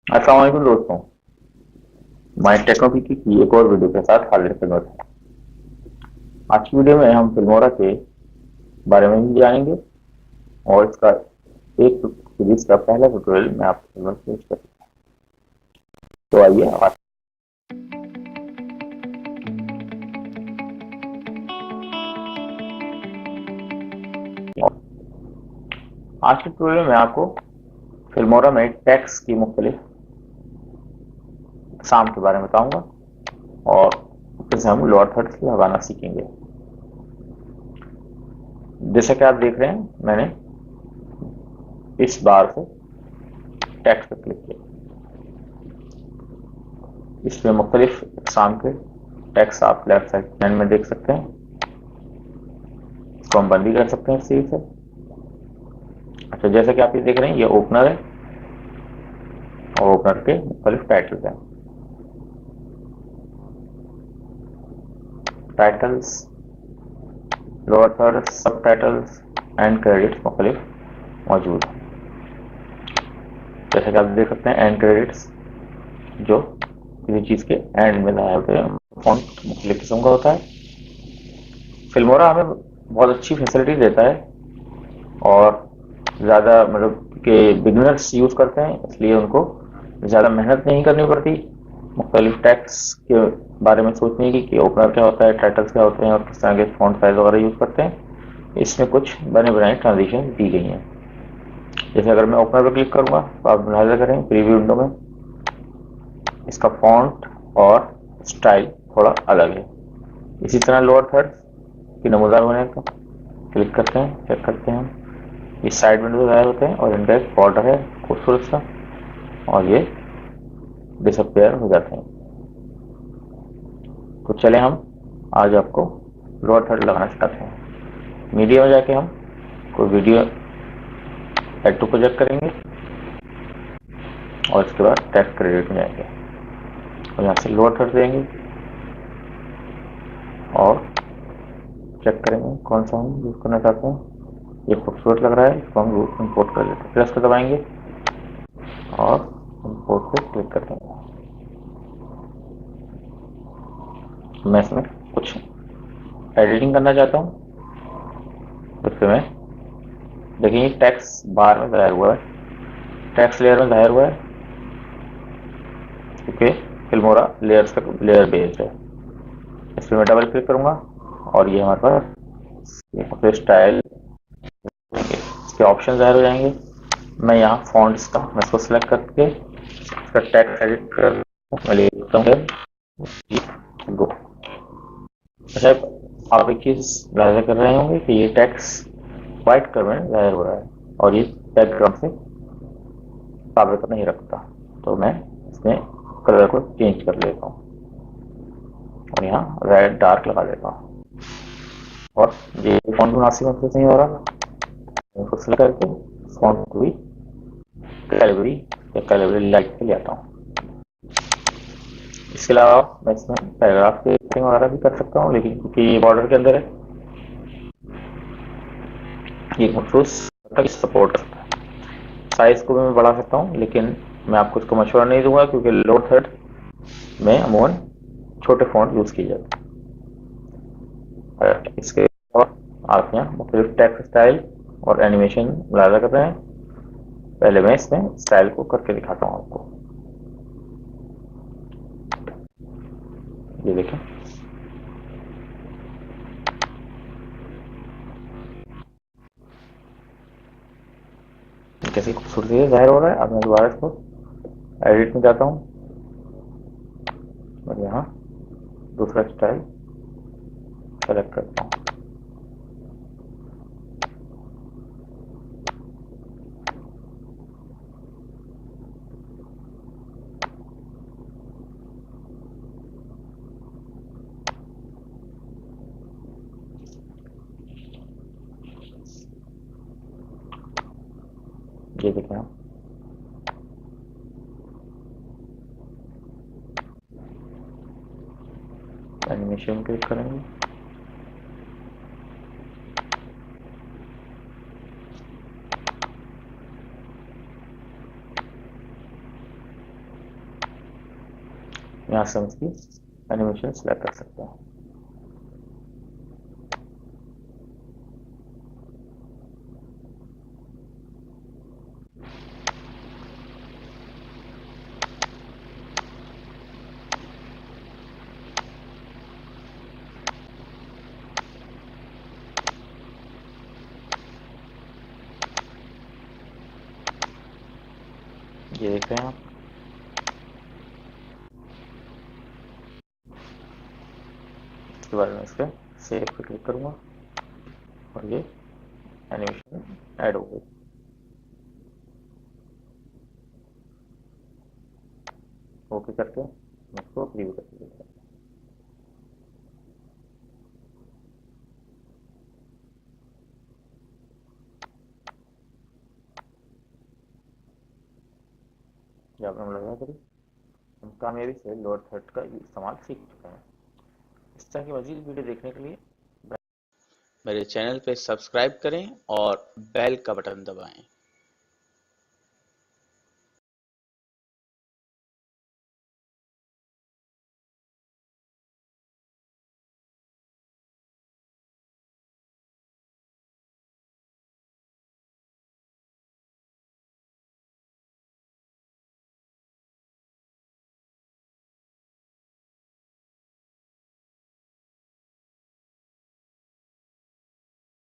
अस्सलाम वालेकुम दोस्तों। माई टेक्नोपीकी की एक और वीडियो के साथ हाजिर खिदमत है। आज की वीडियो में हम फिल्मोरा के बारे में ही जानेंगे और इसका एक सीरीज का पहला ट्यूटोरियल मैं आपके खिदमत पेश करूँगा। तो आइए आज के ट्यूटोरियल में आपको फिल्मोरा में टेक्स्ट की मुख्तलिफ अक़साम के बारे में बताऊंगा और फिर से हम लोअर थर्ड्स लगाना सीखेंगे। जैसा कि आप देख रहे हैं, मैंने इस बार से टेक्स्ट पर क्लिक किया। इसमें मुख्तलिफ अक़साम के टेक्स्ट आप लेफ्ट साइड पैनल में देख सकते हैं। इसको हम बंद भी कर सकते हैं इसी से। अच्छा, जैसा कि आप ये देख रहे हैं, ये ओपनर है और ओपनर के मुख्तलिफ टाइटल्स हैं। टाइटल्स, लोअर थर्ड, सब टाइटल्स एंड क्रेडिट्स मुख्तलिफ मौजूद हैं। जैसे कि आप देख सकते हैं, एंड क्रेडिट्स जो किसी चीज़ के एंड में लगाए होते हैं, फॉन्ट मुख्तलिफ किस्म का होता है। फिल्मोरा हमें बहुत अच्छी फैसिलिटी देता है और ज़्यादा मतलब कि बिगिनर्स यूज़ करते हैं, इसलिए उनको ज़्यादा मेहनत नहीं करनी पड़ती मुख्तलिफ टैक्स के बारे में सोचने की कि ओपनर क्या होता है, टाइटल्स क्या होते हैं और किस तरह के फॉन्ट साइज वगैरह यूज़ करते हैं। इसमें कुछ बने बनाए ट्रांजिशन दी गई हैं। जैसे अगर मैं ओपनर पर क्लिक करूँगा तो आप मुलाहिजा करें प्रीव्यू विंडो में इसका फॉन्ट और स्टाइल थोड़ा अलग है। इसी तरह लोअर थर्ड की नमूदार होने का क्लिक करते हैं, चेक करते हैं, इस साइड विंडो ज़ाहिर होते हैं और इनका एक बॉर्डर है खूबसूरत सा और ये डिसअपेयर हो जाते हैं। तो चले हम आज आपको लोअर थर्ड लगाना सिखाते हैं। मीडिया में जाके हम कोई वीडियो एड टू प्रोजेक्ट करेंगे और इसके बाद टेक्स्ट क्रेडिट में जाएंगे और यहाँ से लोअर थर्ड देंगे और चेक करेंगे कौन सा हम यूज़ करना चाहते हैं। ये खूबसूरत लग रहा है, इसको हम इंपोर्ट कर लेते हैं। प्लस को दबाएंगे और इंपोर्ट पे क्लिक कर देंगे। मैं इसमें कुछ एडिटिंग करना चाहता हूँ, तो फिर मैं देखिए टेक्स्ट बार में ज़ाहिर हुआ है, टेक्स्ट लेयर में ज़ाहिर हुआ है क्योंकि फिल्मोरा लेयर्स का लेयर बेस्ड है। इस पर मैं डबल क्लिक करूँगा और ये हमारे पास स्टाइल इसके ऑप्शन ज़ाहिर हो जाएंगे। मैं यहाँ फॉन्ट्स का मैं इसको सिलेक्ट करके इसका टेक्स्ट एडिट कर मैं ले लेता हूँ गो। अच्छा, आप एक चीज़ ज़ाहिर कर रहे होंगे कि ये टेक्स्ट वाइट कलर में ज़ाहिर हो रहा है और ये बैकग्राउंड से ताल्लुक नहीं रखता, तो मैं इसमें कलर को चेंज कर लेता हूँ और यहाँ रेड डार्क लगा देता हूँ और ये फॉन्ट मुनासिब हमसे नहीं हो रहा, इसको सिलेक्ट करके फॉन्ट को भी कैलिबरी या कैलिबरी लाइट पे ले आता हूँ। इसके अलावा मैं इसमें पैराग्राफ के सेटिंग वगैरह भी कर सकता हूँ, लेकिन क्योंकि ये बॉर्डर के अंदर है, ये मखसूस तक सपोर्ट करता है। साइज को भी मैं बढ़ा सकता हूँ, लेकिन मैं आपको इसको मशवरा नहीं दूंगा क्योंकि लोअर थर्ड में अमूमन छोटे फॉन्ट यूज़ किए जाते हैं। इसके अलावा आप यहाँ मुख्तलिफ टेक्स्ट स्टाइल और एनिमेशन मुलाजा कर रहे हैं। पहले मैं इसमें स्टाइल को करके दिखाता हूँ आपको। ये देखें, कैसी खूबसूरती से जाहिर हो रहा है। अब मैं दोबारा इसको एडिट में जाता हूँ और यहाँ दूसरा स्टाइल सेलेक्ट करता हूँ। ये देखें आप, एनिमेशन क्लिक करेंगे, यहाँ से हम इसकी एनिमेशन सिलेक्ट कर सकते हैं। ये देख रहे हैं आप। इसके बाद में इस पर सेव पे क्लिक करूँगा और ये एनिमेशन ऐड हो गई। ओके करके मैं इसको प्रीव्यू करके देखते हैं। जब हम लगा करी हम कामयाबी से लोअर थर्ड का इस्तेमाल सीख चुके हैं। इस तरह की मजीद वीडियो देखने के लिए मेरे चैनल पे सब्सक्राइब करें और बेल का बटन दबाएं।